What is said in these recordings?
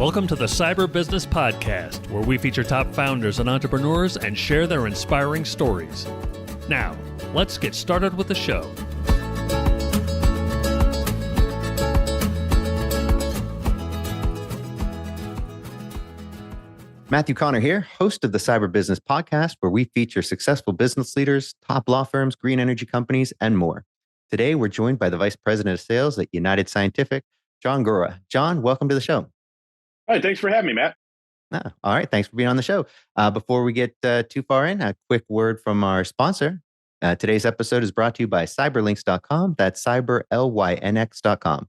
Welcome to the Cyber Business Podcast, where we feature top founders and entrepreneurs and share their inspiring stories. Now, let's get started with the show. Matthew Connor here, host of the Cyber Business Podcast, where we feature successful business leaders, top law firms, green energy companies, and more. Today, we're joined by the Vice President of Sales at United Scientific, John Gura. John, welcome to the show. All right, thanks for having me, Matt. All right, thanks for being on the show. Before we get too far in, a quick word from our sponsor. Today's episode is brought to you by cyberlinks.com. That's cyberlynx.com.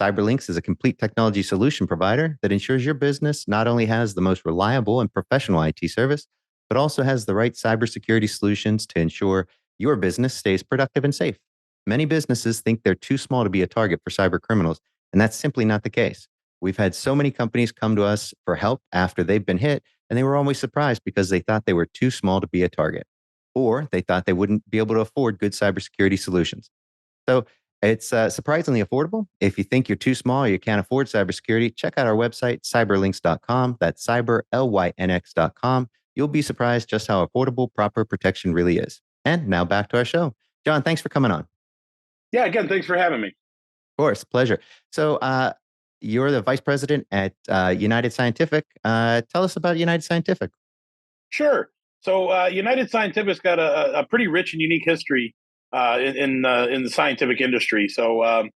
Cyberlinks is a complete technology solution provider that ensures your business not only has the most reliable and professional IT service, but also has the right cybersecurity solutions to ensure your business stays productive and safe. Many businesses think they're too small to be a target for cyber criminals, and that's simply not the case. We've had so many companies come to us for help after they've been hit, and they were always surprised because they thought they were too small to be a target, or they thought they wouldn't be able to afford good cybersecurity solutions. So it's surprisingly affordable. If you think you're too small or you can't afford cybersecurity, check out our website, cyberlinks.com. That's cyberlynx.com. You'll be surprised just how affordable proper protection really is. And now back to our show. John, thanks for coming on. Yeah, again, thanks for having me. Of course, pleasure. So you're the vice president at United Scientific. Tell us about United Scientific. Sure. So United Scientific's got a pretty rich and unique history in the scientific industry. So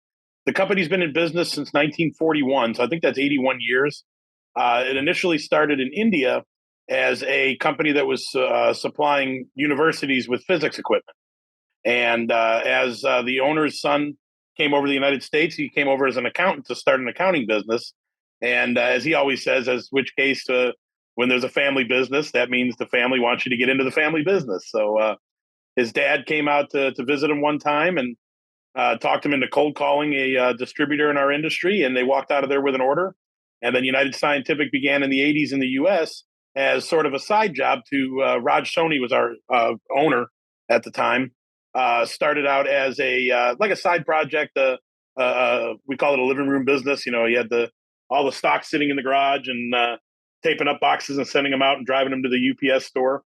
the company's been in business since 1941. So I think that's 81 years. It initially started in India as a company that was supplying universities with physics equipment. And as the owner's son came over to the United States, he came over as an accountant to start an accounting business. And as he always says, which case when there's a family business, that means the family wants you to get into the family business. So his dad came out to visit him one time and talked him into cold calling a distributor in our industry, and they walked out of there with an order. And then United Scientific began in the 80s in the U.S. as sort of a side job to Raj Soni was our owner at the time. Started out as like a side project. We call it a living room business. You know, you had all the stock sitting in the garage and taping up boxes and sending them out and driving them to the UPS store.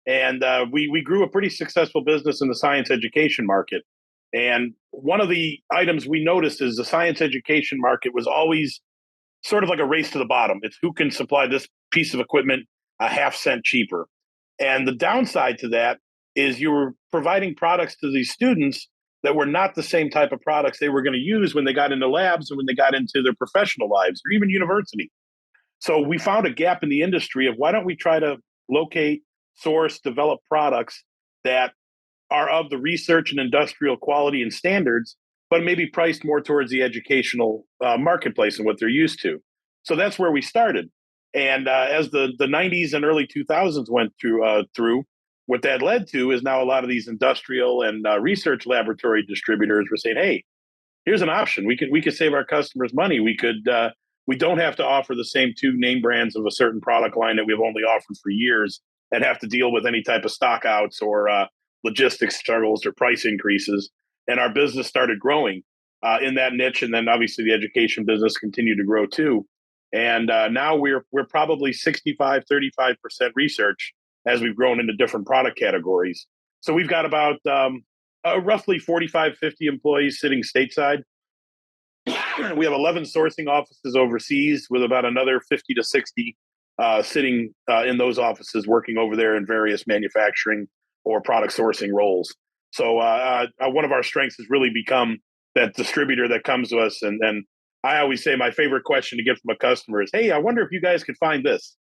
And we grew a pretty successful business in the science education market. And one of the items we noticed is the science education market was always sort of like a race to the bottom. It's who can supply this piece of equipment a half cent cheaper. And the downside to that is you were providing products to these students that were not the same type of products they were going to use when they got into labs and when they got into their professional lives or even university. So we found a gap in the industry of why don't we try to locate, source, develop products that are of the research and industrial quality and standards, but maybe priced more towards the educational marketplace and what they're used to. So that's where we started. And as the 90s and early 2000s went through, what that led to is now a lot of these industrial and research laboratory distributors were saying, "Hey, here's an option. We could save our customers money. We don't have to offer the same two name brands of a certain product line that we've only offered for years and have to deal with any type of stock outs or logistics struggles or price increases." And our business started growing in that niche, and then obviously the education business continued to grow too. And now we're probably 35% research as we've grown into different product categories. So we've got about roughly 45, 50 employees sitting stateside. We have 11 sourcing offices overseas with about another 50 to 60 sitting in those offices working over there in various manufacturing or product sourcing roles. So one of our strengths has really become that distributor that comes to us. And I always say my favorite question to get from a customer is, "Hey, I wonder if you guys could find this."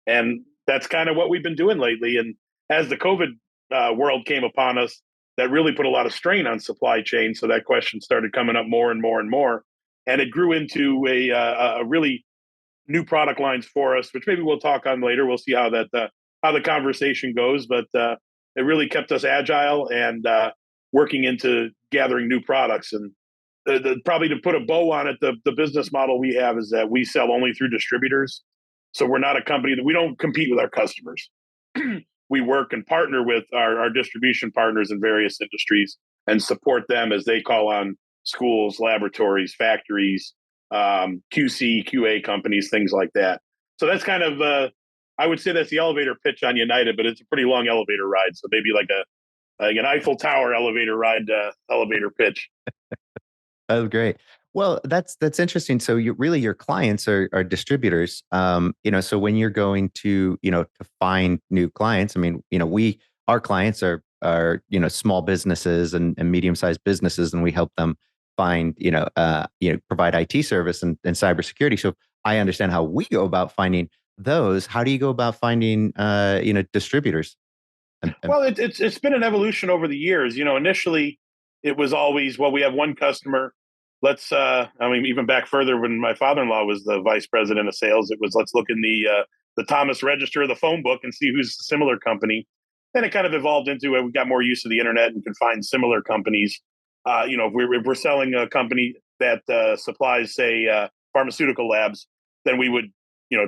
And that's kind of what we've been doing lately. And as the COVID world came upon us, that really put a lot of strain on supply chain. So that question started coming up more and more and more. And it grew into a really new product lines for us, which maybe we'll talk on later. We'll see how the conversation goes. But it really kept us agile and working into gathering new products. And probably to put a bow on it, the business model we have is that we sell only through distributors. So we're not a company we don't compete with our customers. We work and partner with our distribution partners in various industries and support them as they call on schools, laboratories, factories, QC, QA companies, things like that. So that's kind of, I would say that's the elevator pitch on United, but it's a pretty long elevator ride. So maybe like an Eiffel Tower elevator ride, elevator pitch. Oh, great. Well, that's interesting. So your clients are distributors. So when you're going to, to find new clients, I mean, our clients are, small businesses and medium-sized businesses, and we help them find, provide IT service and cybersecurity. So I understand how we go about finding those. How do you go about finding, distributors? Well, it's been an evolution over the years. Initially it was always, well, we have one customer. Even back further when my father-in-law was the vice president of sales, it was, let's look in the Thomas Register of the phone book and see who's a similar company. Then it kind of evolved into we got more use of the internet and can find similar companies. If we're selling a company that supplies, say, pharmaceutical labs, then we would,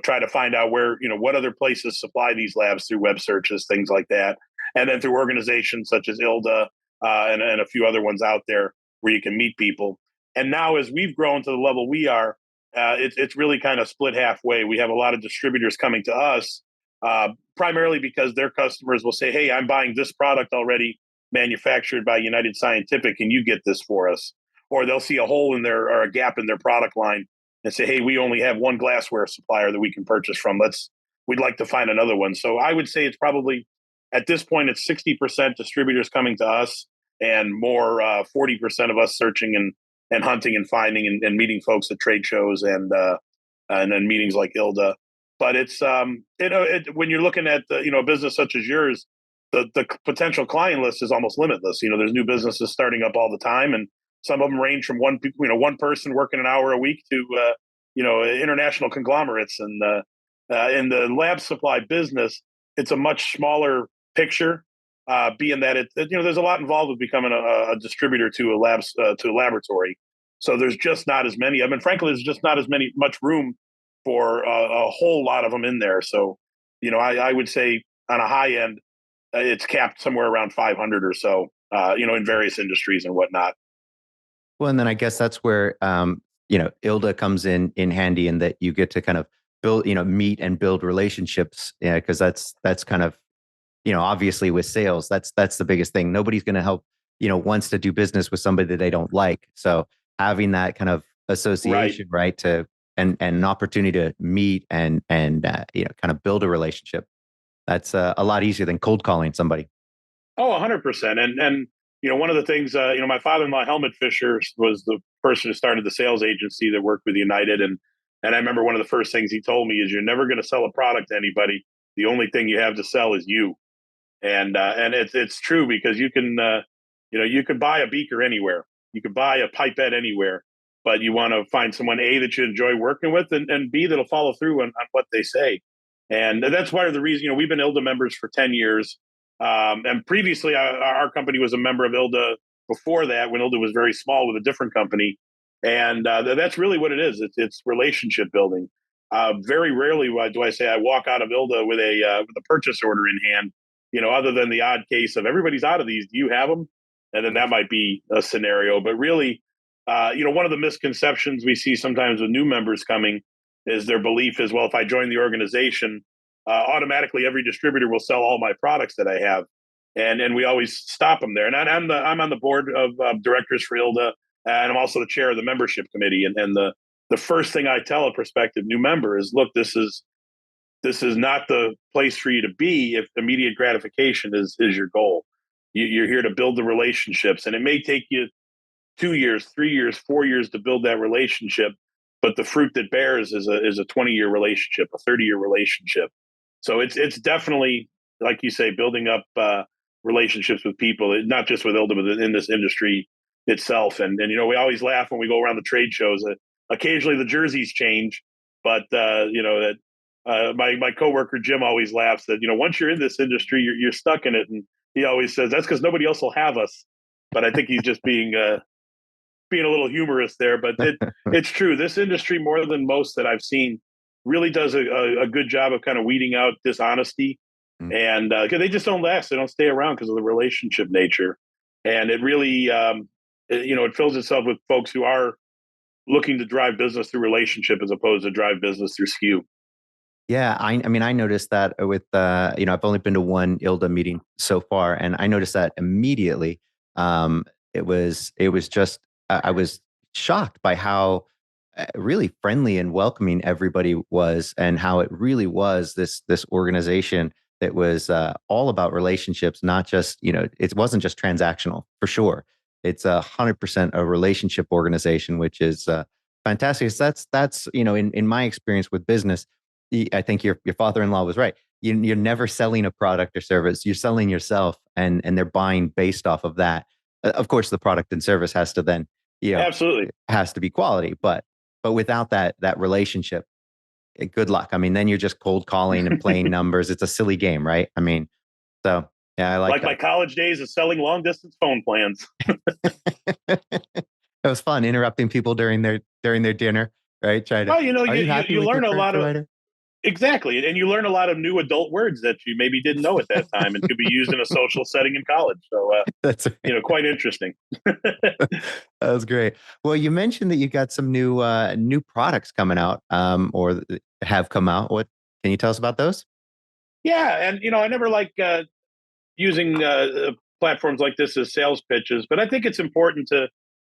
try to find out where, what other places supply these labs through web searches, things like that. And then through organizations such as ILDA and a few other ones out there where you can meet people. And now as we've grown to the level we are, it's really kind of split halfway. We have a lot of distributors coming to us, primarily because their customers will say, hey, I'm buying this product already manufactured by United Scientific. Can you get this for us? Or they'll see a hole in or a gap in their product line and say, hey, we only have one glassware supplier that we can purchase from. We'd like to find another one. So I would say it's probably, at this point, it's 60% distributors coming to us and more 40% of us searching and hunting and finding and meeting folks at trade shows and then meetings like ILDA. But it's when you're looking at a business such as yours, the potential client list is almost limitless. There's new businesses starting up all the time, and some of them range from one person working an hour a week to international conglomerates. And in the lab supply business, it's a much smaller picture, being that there's a lot involved with becoming a distributor to a laboratory. So there's just not as many. I mean, frankly, there's just not much room for a whole lot of them in there. So, I would say on a high end, it's capped somewhere around 500 or so, in various industries and whatnot. Well, and then I guess that's where ILDA comes in handy, in that you get to kind of build, meet and build relationships. Yeah, because that's kind of, obviously with sales, that's the biggest thing. Nobody's going to help, wants to do business with somebody that they don't like. So having that kind of association, right, to and an opportunity to meet and kind of build a relationship, that's a lot easier than cold calling somebody. Oh, 100%. And one of the things, my father-in-law, Helmut Fisher, was the person who started the sales agency that worked with United. And I remember one of the first things he told me is, you're never going to sell a product to anybody. The only thing you have to sell is you. And it's true, because you can, you could buy a beaker anywhere. You could buy a pipette anywhere, but you want to find someone, A, that you enjoy working with, and B, that'll follow through on what they say. And that's part of the reason, we've been ILDA members for 10 years. And previously, our company was a member of ILDA before that, when ILDA was very small with a different company. And that's really what it is. It's relationship building. Very rarely do I say I walk out of ILDA with a purchase order in hand, other than the odd case of, everybody's out of these, do you have them? And then that might be a scenario. But really, one of the misconceptions we see sometimes with new members coming is their belief is, well, if I join the organization, automatically every distributor will sell all my products that I have, and we always stop them there. And I'm on the board of directors for ILDA, and I'm also the chair of the membership committee. And the first thing I tell a prospective new member is, look, this is not the place for you to be if immediate gratification is your goal. You're here to build the relationships, and it may take you 2 years, 3 years, 4 years to build that relationship, but the fruit that bears is a 20-year relationship, a 30-year relationship. So it's definitely, like you say, building up relationships with people, not just with ILDA, but in this industry itself. And we always laugh when we go around the trade shows. Occasionally the jerseys change, but my coworker Jim always laughs that once you're in this industry, you're stuck in it, and he always says that's because nobody else will have us. But I think he's just being a little humorous there. But it's true. This industry, more than most that I've seen, really does a good job of kind of weeding out dishonesty. And they just don't last. They don't stay around because of the relationship nature. And it really, it fills itself with folks who are looking to drive business through relationship as opposed to drive business through SKU. Yeah, I mean, I noticed that with I've only been to one ILDA meeting so far, and I noticed that immediately. It was just I was shocked by how really friendly and welcoming everybody was, and how it really was this organization that was all about relationships, not just it wasn't just transactional for sure. It's 100% a relationship organization, which is fantastic. So that's in my experience with business. I think your father-in-law was right. You're never selling a product or service. You're selling yourself, and they're buying based off of that. Of course, the product and service has to then, Absolutely. has to be quality. But without that relationship, good luck. I mean, then you're just cold calling and playing numbers. It's a silly game, right? I mean, so yeah, I like my college days of selling long distance phone plans. that. It was fun interrupting people during their dinner, right? Try to. Well, Are you happy you with your learn a current lot of provider? exactly, and you learn a lot of new adult words that you maybe didn't know at that time and could be used in a social setting in college. So, That's right. quite interesting. That was great. Well, you mentioned that you got some new products coming out, or have come out. What can you tell us about those? Yeah, and I never like using platforms like this as sales pitches, but I think it's important to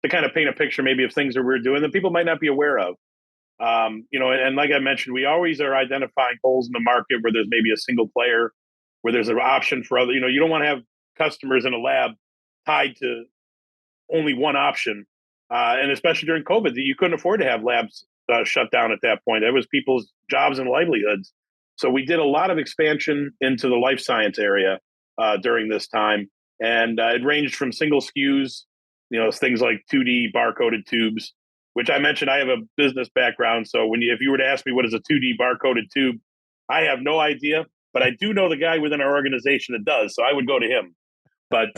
kind of paint a picture maybe of things that we're doing that people might not be aware of. And like I mentioned, we always are identifying holes in the market where there's maybe a single player, where there's an option for other. You don't want to have customers in a lab tied to only one option, and especially during COVID, you couldn't afford to have labs shut down at that point. It was people's jobs and livelihoods. So we did a lot of expansion into the life science area during this time, and it ranged from single SKUs, things like 2D barcoded tubes, which I mentioned. I have a business background, so if you were to ask me what is a 2D barcoded tube, I have no idea, but I do know the guy within our organization that does, so I would go to him. But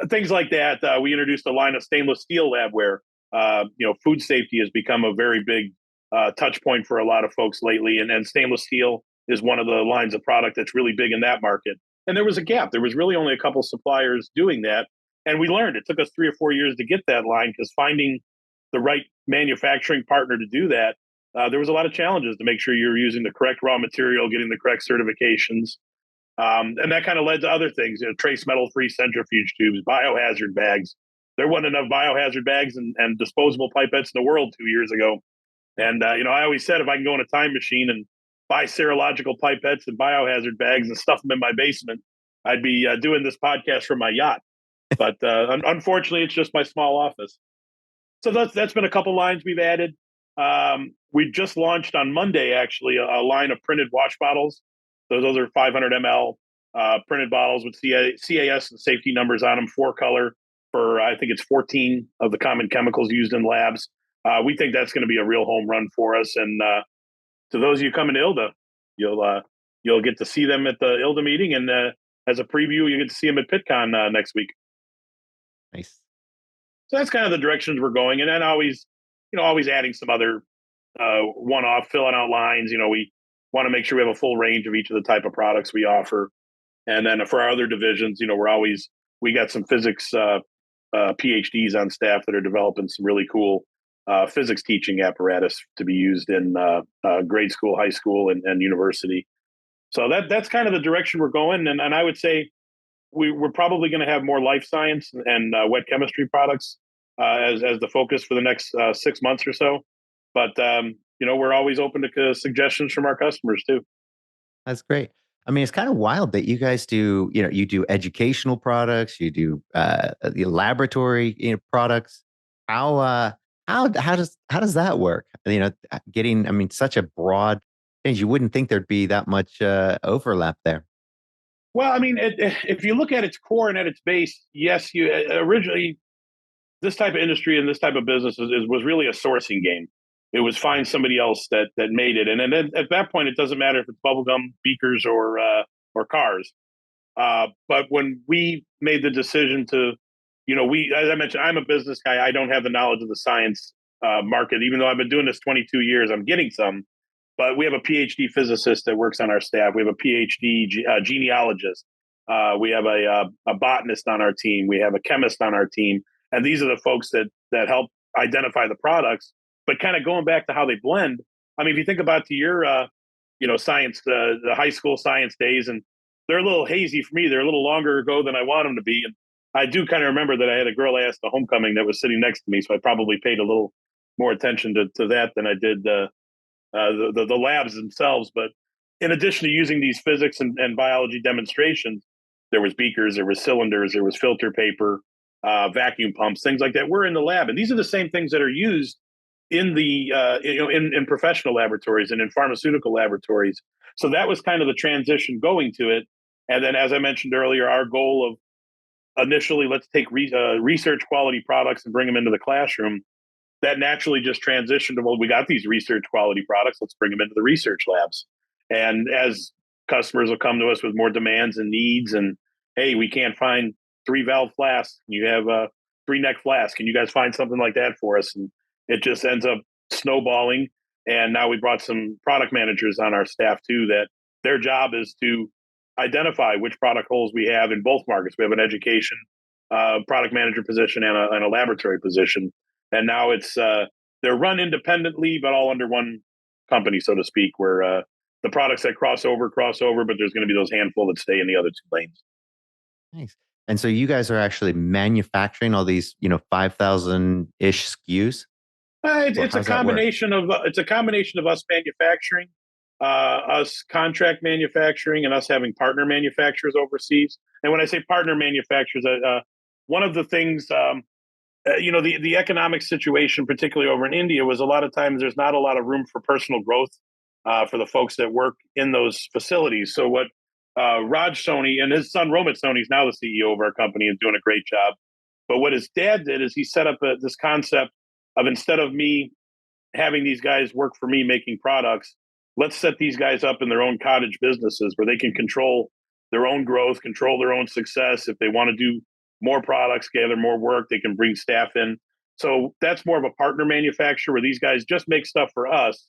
things like that. We introduced a line of stainless steel labware. Food safety has become a very big touch point for a lot of folks lately, and stainless steel is one of the lines of product that's really big in that market. And there was a gap. There was really only a couple suppliers doing that, and we learned it took us 3 or 4 years to get that line, because finding the right manufacturing partner to do that, there was a lot of challenges to make sure you're using the correct raw material, getting the correct certifications. And that kind of led to other things, trace metal-free centrifuge tubes, biohazard bags. There wasn't enough biohazard bags and disposable pipettes in the world 2 years ago. And, I always said if I can go in a time machine and buy serological pipettes and biohazard bags and stuff them in my basement, I'd be doing this podcast from my yacht. But unfortunately, it's just my small office. So that's been a couple lines we've added. We just launched on Monday, actually, a line of printed wash bottles. So those are 500 ml printed bottles with CAS and safety numbers on them, 4-color for, I think it's 14 of the common chemicals used in labs. We think that's going to be a real home run for us. And to those of you coming to ILDA, you'll get to see them at the ILDA meeting. And as a preview, you get to see them at PitCon next week. Nice. So that's kind of the directions we're going. And then always adding some other one-off, filling out lines. We want to make sure we have a full range of each of the type of products we offer. And then for our other divisions, we got some physics PhDs on staff that are developing some really cool physics teaching apparatus to be used in grade school, high school, and university. So that's kind of the direction we're going. And I would say we're probably going to have more life science and wet chemistry products as the focus for the next 6 months or so. But we're always open to suggestions from our customers too. That's great. I mean, it's kind of wild that you guys do, you do educational products, you do the laboratory, products. How does that work? Getting, I mean, such a broad things. You wouldn't think there'd be that much overlap there. Well, I mean, if you look at its core and at its base, yes, you originally this type of industry and this type of business was really a sourcing game. It was find somebody else that made it, and then at that point, it doesn't matter if it's bubblegum, beakers, or cars. But when we made the decision to, as I mentioned, I'm a business guy. I don't have the knowledge of the science market, even though I've been doing this 22 years. I'm getting some, but we have a PhD physicist that works on our staff. We have a PhD genealogist. We have a botanist on our team. We have a chemist on our team, and these are the folks that help identify the products. But kind of going back to how they blend, I mean, if you think about to your, science, the high school science days, and they're a little hazy for me. They're a little longer ago than I want them to be. And I do kind of remember that I had a girl ask the homecoming that was sitting next to me. So I probably paid a little more attention to that than I did the labs themselves. But in addition to using these physics and biology demonstrations, there was beakers, there was cylinders, there was filter paper, vacuum pumps, things like that. We're in the lab, and these are the same things that are used in the in professional laboratories and in pharmaceutical laboratories. So that was kind of the transition going to it. And then, as I mentioned earlier, our goal of initially, let's take research quality products and bring them into the classroom. That naturally just transitioned to, well, we got these research quality products, let's bring them into the research labs. And as customers will come to us with more demands and needs, and hey, we can't find 3-valve flasks, you have a 3-neck flask, can you guys find something like that for us? And it just ends up snowballing. And now we brought some product managers on our staff too, that their job is to identify which product holes we have in both markets. We have an education product manager position and a laboratory position. And now it's they're run independently, but all under one company, so to speak, where the products that cross over, but there's going to be those handful that stay in the other 2 lanes. Nice. And so you guys are actually manufacturing all these, 5,000-ish SKUs? It's a combination of us manufacturing, us contract manufacturing, and us having partner manufacturers overseas. And when I say partner manufacturers, one of the things, the economic situation, particularly over in India, was a lot of times there's not a lot of room for personal growth for the folks that work in those facilities. So what Raj Soni and his son Romit Soni is now the CEO of our company and doing a great job. But what his dad did is he set up this concept of, instead of me having these guys work for me making products, let's set these guys up in their own cottage businesses where they can control their own growth, control their own success. If they want to do more products, gather more work, they can bring staff in. So that's more of a partner manufacturer where these guys just make stuff for us,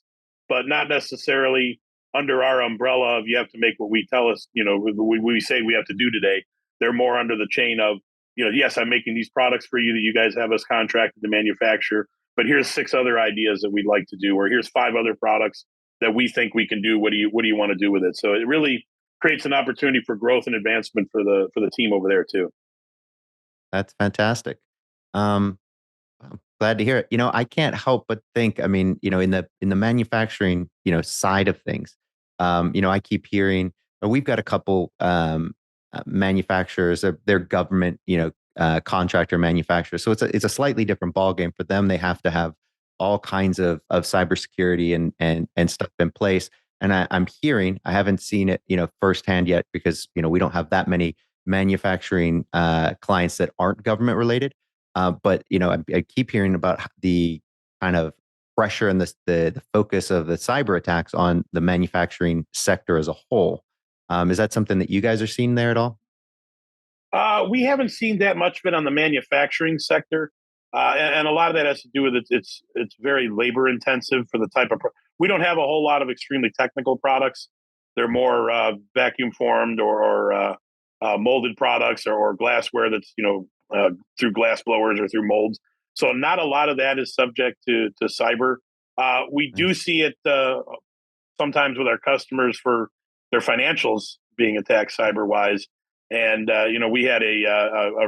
but not necessarily under our umbrella of, you have to make what we tell us, we say we have to do today. They're more under the chain of, yes, I'm making these products for you that you guys have us contracted to manufacture, but here's 6 other ideas that we'd like to do, or here's 5 other products that we think we can do. What do you want to do with it? So it really creates an opportunity for growth and advancement for the team over there too. That's fantastic. I'm glad to hear it. I can't help but think, I mean, in the manufacturing, side of things, I keep hearing, we've got a couple manufacturers, they're government, contractor manufacturers. So it's a slightly different ballgame for them. They have to have all kinds of cybersecurity and stuff in place. And I'm hearing, I haven't seen it, firsthand yet, because, we don't have that many manufacturing clients that aren't government related. But, I keep hearing about the kind of pressure and the focus of the cyber attacks on the manufacturing sector as a whole. Is that something that you guys are seeing there at all? We haven't seen that much of it on the manufacturing sector. And a lot of that has to do with it's very labor intensive for the type of, we don't have a whole lot of extremely technical products. They're more vacuum formed or molded products or glassware that's, through glass blowers or through molds. So not a lot of that is subject to cyber. We do see it sometimes with our customers for their financials being attacked cyber wise. And, we had a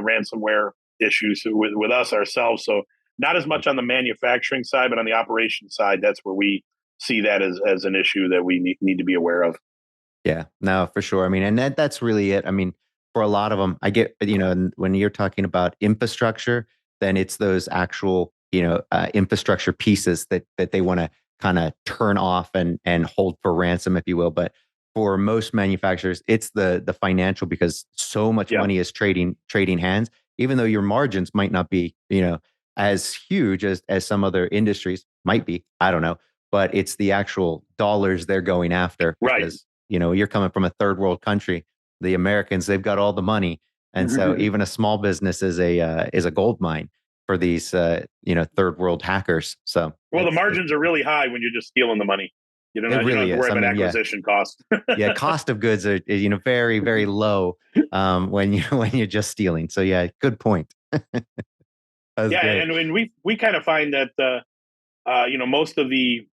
ransomware issue with us ourselves. So not as much on the manufacturing side, but on the operation side, that's where we see that as an issue that we need to be aware of. Yeah, no, for sure. I mean, and that's really it. I mean, for a lot of them, I get, when you're talking about infrastructure, then it's those actual, infrastructure pieces that they want to kind of turn off and hold for ransom, if you will. But for most manufacturers, it's the financial, because so much money is trading hands, even though your margins might not be, as huge as some other industries might be. I don't know, but it's the actual dollars they're going after, because, you're coming from a third world country. The Americans, they've got all the money. And so even a small business is a gold mine for these, third world hackers. So, well, the margins are really high when you're just stealing the money. You don't have to worry about acquisition cost. Yeah, cost of goods are, very, very low when you're just stealing. So yeah, good point. Yeah, great. And we kind of find that most of the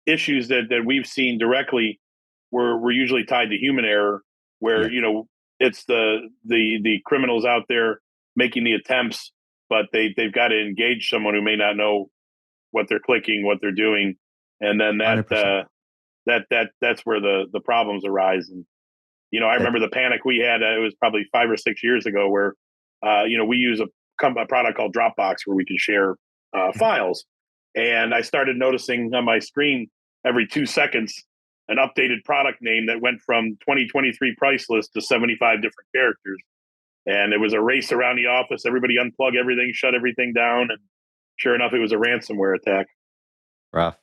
issues that we've seen directly were usually tied to human error, where Yeah. it's the criminals out there making the attempts, but they've got to engage someone who may not know what they're clicking, what they're doing, and then 100%. that's where the problems arise. And I That remember the panic we had. It was probably 5 or 6 years ago, where we use a product called Dropbox where we can share files, and I started noticing on my screen every 2 seconds an updated product name that went from 2023 price list to 75 different characters. And it was a race around the office. Everybody unplug everything, shut everything down. And sure enough, it was a ransomware attack. rough.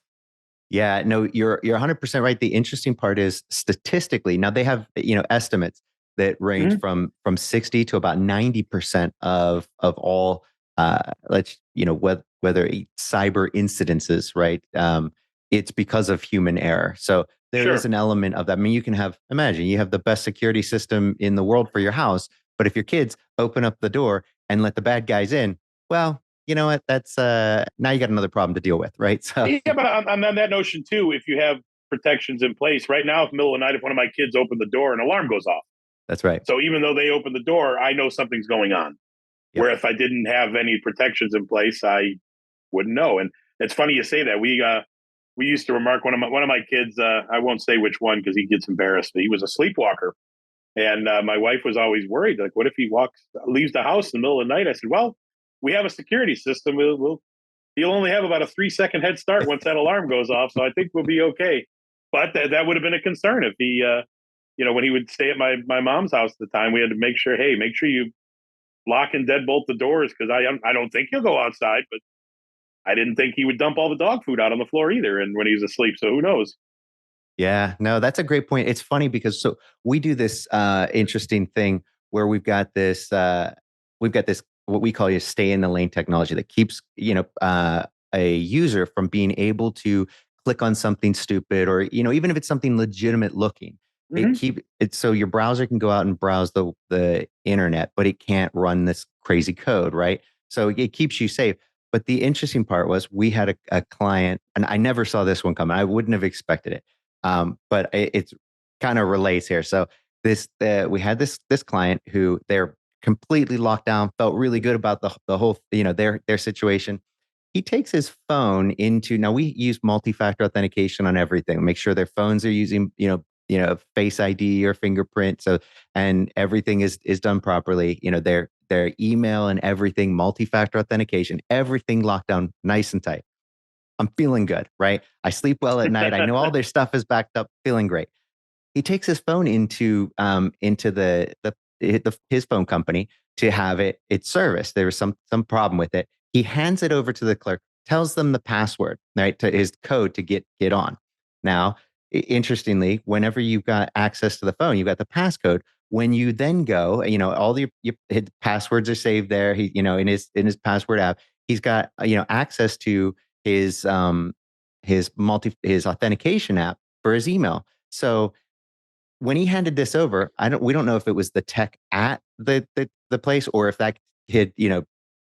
Yeah, no, you're 100% right. The interesting part is statistically, now they have, estimates that range Mm-hmm. from 60 to about 90% of all whether cyber incidences, right? It's because of human error. So there is Sure. an element of that. I mean, imagine you have the best security system in the world for your house, but if your kids open up the door and let the bad guys in, well, you know what? That's now you got another problem to deal with, right? So Yeah, but on that notion too, if you have protections in place right now, if middle of the night, if one of my kids open the door, an alarm goes off. that's right. So even though they open the door, I know something's going on. Yep. Where if I didn't have any protections in place, I wouldn't know. And it's funny you say that. We used to remark one of my kids. I won't say which one because he gets embarrassed. But he was a sleepwalker, and my wife was always worried. Like, what if he leaves the house in the middle of the night? I said, well, we have a security system. He'll only have about a 3-second head start once that alarm goes off. So I think we'll be okay. But that would have been a concern if he, when he would stay at my mom's house at the time, we had to make sure you lock and deadbolt the doors because I don't think he'll go outside, but I didn't think he would dump all the dog food out on the floor either. And when he's asleep, so who knows? Yeah, no, that's a great point. It's funny because so we do this interesting thing where we've got this what we call your stay in the lane technology that keeps a user from being able to click on something stupid or even if it's something legitimate looking. Mm-hmm. It so your browser can go out and browse the internet, but it can't run this crazy code, right? So it keeps you safe. But the interesting part was we had a client, and I never saw this one coming. I wouldn't have expected it. But it's kind of relates here. So we had this client who they're completely locked down, felt really good about the whole their situation. He takes his phone into now we use multi-factor authentication on everything. Make sure their phones are using Face ID or fingerprint. So and everything is done properly. Their email and everything, multi-factor authentication, everything locked down nice and tight. I'm feeling good, right? I sleep well at night. I know all their stuff is backed up, feeling great. He takes his phone into his phone company to have it serviced. There was some problem with it. He hands it over to the clerk, tells them the password, right, to his code to get on. Now, interestingly, whenever you've got access to the phone, you've got the passcode. When you then go, all his passwords are saved there. He, in his password app, he's got access to his his authentication app for his email. So when he handed this over, we don't know if it was the tech at the place or if that kid,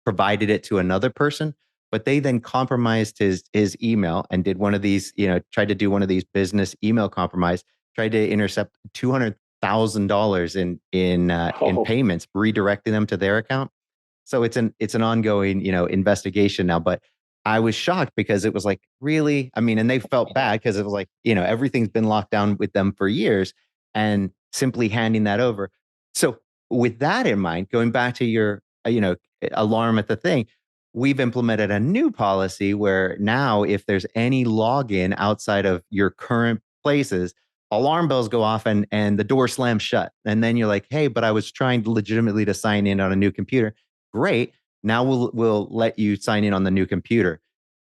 provided it to another person, but they then compromised his email and did one of these, tried to do one of these business email compromise, tried to intercept $200,000 in payments, redirecting them to their account. So it's an ongoing, investigation now, but I was shocked because it was like, really? I mean, and they felt bad because it was like, everything's been locked down with them for years and simply handing that over. So with that in mind, going back to your, alarm at the thing, we've implemented a new policy where now if there's any login outside of your current places, alarm bells go off and the door slams shut. And then you're like, hey, but I was trying legitimately to sign in on a new computer. Great. Now we'll let you sign in on the new computer.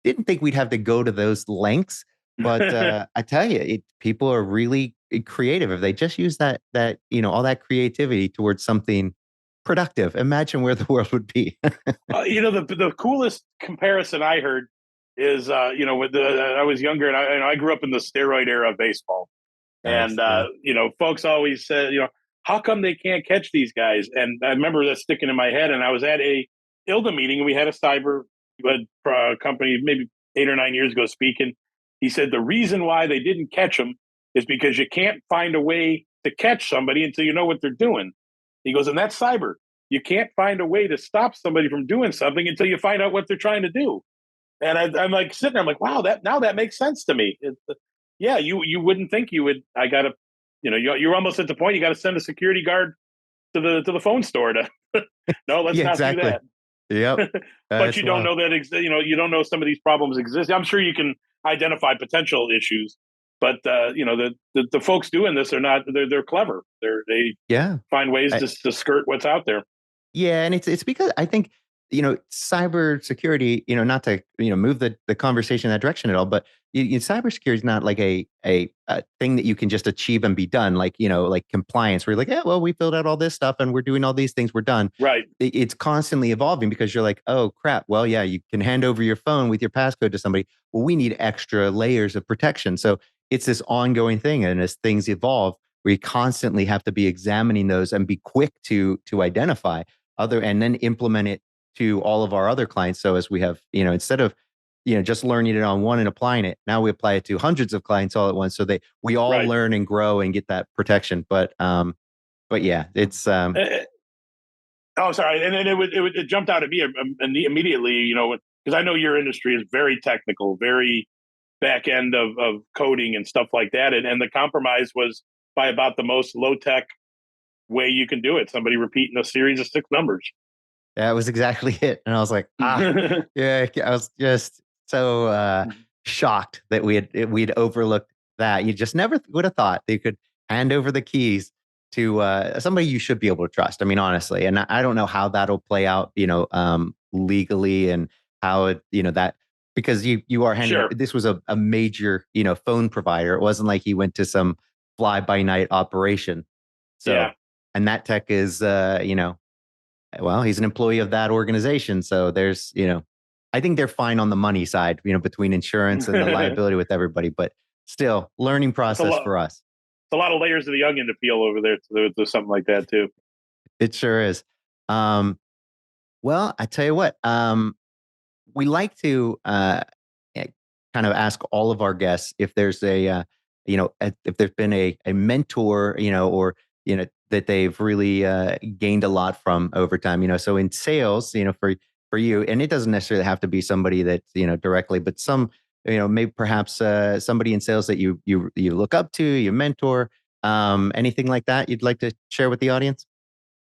Didn't think we'd have to go to those lengths, but I tell you, people are really creative if they just use that all that creativity towards something productive. Imagine where the world would be. The coolest comparison I heard is I was younger and I grew up in the steroid era of baseball, Nice, and yeah. folks always said, how come they can't catch these guys? And I remember that sticking in my head. And I was at a ILDA meeting, and we had a cyber company, maybe 8 or 9 years ago speaking. He said the reason why they didn't catch him is because you can't find a way to catch somebody until you know what they're doing. He goes, and that's cyber. You can't find a way to stop somebody from doing something until you find out what they're trying to do. And I'm like sitting there, I'm like, wow, that makes sense to me. Yeah, you wouldn't think you would. I gotta, you're almost at the point you got to send a security guard to the phone store to. No, let's Yeah, not exactly. do that. Yep. But you don't know that you don't know some of these problems exist. I'm sure you can identify potential issues, but the folks doing this are not. They're clever. They Yeah. find ways to skirt what's out there. Yeah, and it's because I think cybersecurity, not to move the conversation in that direction at all, but cybersecurity is not like a thing that you can just achieve and be done, like like compliance, where you're like, yeah, well, we filled out all this stuff and we're doing all these things, we're done. Right. It's constantly evolving because you're like, oh crap, well, yeah, you can hand over your phone with your passcode to somebody. Well, we need extra layers of protection, so it's this ongoing thing, and as things evolve, we constantly have to be examining those and be quick to identify and then implement it to all of our other clients. So as we have, instead of, just learning it on one and applying it, now we apply it to hundreds of clients all at once. So we all Right. learn and grow and get that protection. But yeah, it's, oh, sorry. And then it jumped out at me immediately, because I know your industry is very technical, very back end of coding and stuff like that. And the compromise was by about the most low tech way you can do it. Somebody repeating a series of 6 numbers. that was exactly it. And I was like, yeah, I was just so shocked that we'd overlooked that. You just never would have thought they could hand over the keys to somebody you should be able to trust. I mean, honestly, and I don't know how that'll play out, legally, and how it, that, because you are handing, Sure. This was a major, phone provider. It wasn't like he went to some fly by night operation. So, Yeah. and that tech is, well, he's an employee of that organization. So there's, I think they're fine on the money side, between insurance and the liability with everybody, but still learning process for us. It's a lot of layers of the onion to peel over there. There's something like that too. It sure is. Well, I tell you what, we like to kind of ask all of our guests if there's if there's been a mentor, or, that they've really gained a lot from over time. So in sales, for you, and it doesn't necessarily have to be somebody that, directly, but some, maybe perhaps somebody in sales that you look up to, you mentor, anything like that you'd like to share with the audience?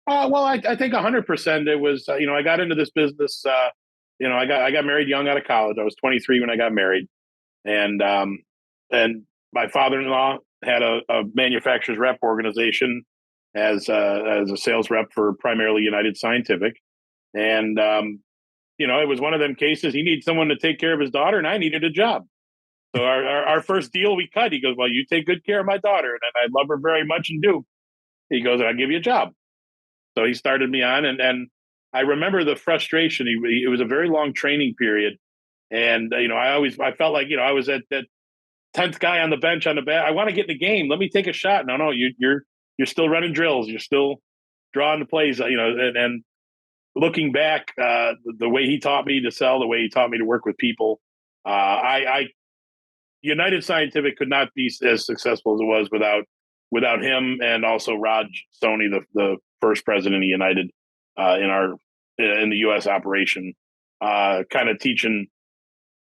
Well, I think 100%. It was, I got into this business. I got married young out of college. I was 23 when I got married, and my father-in-law had a manufacturers rep organization as a sales rep for primarily United Scientific, and it was one of them cases. He needed someone to take care of his daughter, and I needed a job. So our first deal we cut. He goes, "Well, you take good care of my daughter, and I love her very much and do." He goes, "I'll give you a job." So he started me on, and I remember the frustration. It was a very long training period, and I felt like I was at that 10th guy on the bench on the bat. I want to get in the game. Let me take a shot. No, you're still running drills. You're still drawing the plays. And looking back, the way he taught me to sell, the way he taught me to work with people, United Scientific could not be as successful as it was without him, and also Raj Soni, the first president of United in the U.S. operation, kind of teaching,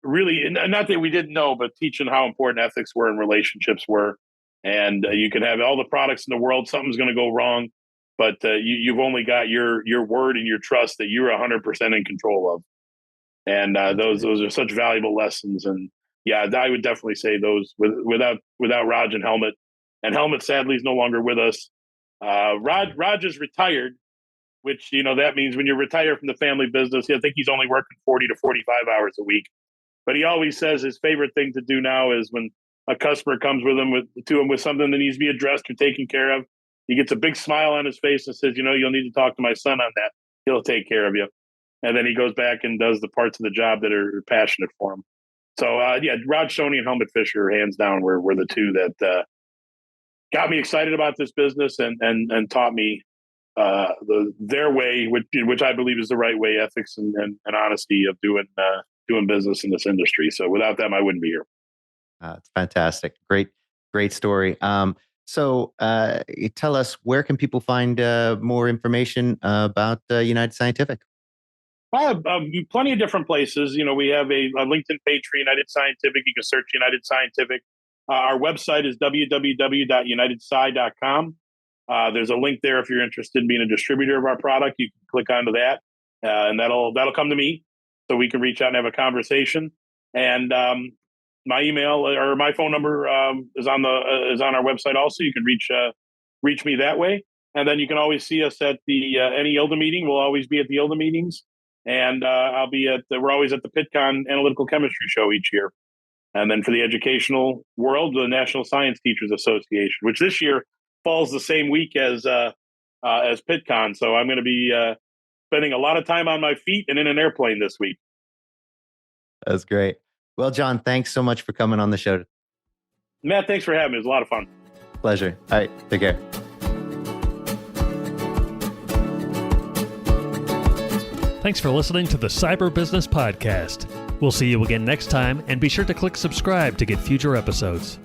really, not that we didn't know, but teaching how important ethics were and relationships were. And you can have all the products in the world, something's going to go wrong, but you've only got your word and your trust that you're 100% in control of. And those are such valuable lessons. And yeah, I would definitely say those without Raj and Helmut. And Helmut sadly is no longer with us. Raj is retired, which that means when you retire from the family business, I think he's only working 40 to 45 hours a week. But he always says his favorite thing to do now is when a customer comes to him with something that needs to be addressed or taken care of, he gets a big smile on his face and says, "You'll need to talk to my son on that. He'll take care of you." And then he goes back and does the parts of the job that are passionate for him. So Raj Soni and Helmut Fisher, hands down, were the two that got me excited about this business and taught me their way, which I believe is the right way, ethics and honesty of doing doing business in this industry. So without them, I wouldn't be here. It's fantastic. Great story. So tell us, where can people find more information about United Scientific? Plenty of different places. We have a LinkedIn page for United Scientific. You can search United Scientific. Our website is www.unitedsci.com. There's a link there if you're interested in being a distributor of our product. You can click onto that, and that'll come to me, so we can reach out and have a conversation. And my email or my phone number is on our website. Also, you can reach me that way. And then you can always see us at the any ILDA meeting. We'll always be at the ILDA meetings, and we're always at the PitCon Analytical Chemistry Show each year. And then for the educational world, the National Science Teachers Association, which this year falls the same week as PitCon. So I'm going to be spending a lot of time on my feet and in an airplane this week. That's great. Well, John, thanks so much for coming on the show. Matt, thanks for having me. It was a lot of fun. Pleasure. All right. Take care. Thanks for listening to the Cyber Business Podcast. We'll see you again next time, and be sure to click subscribe to get future episodes.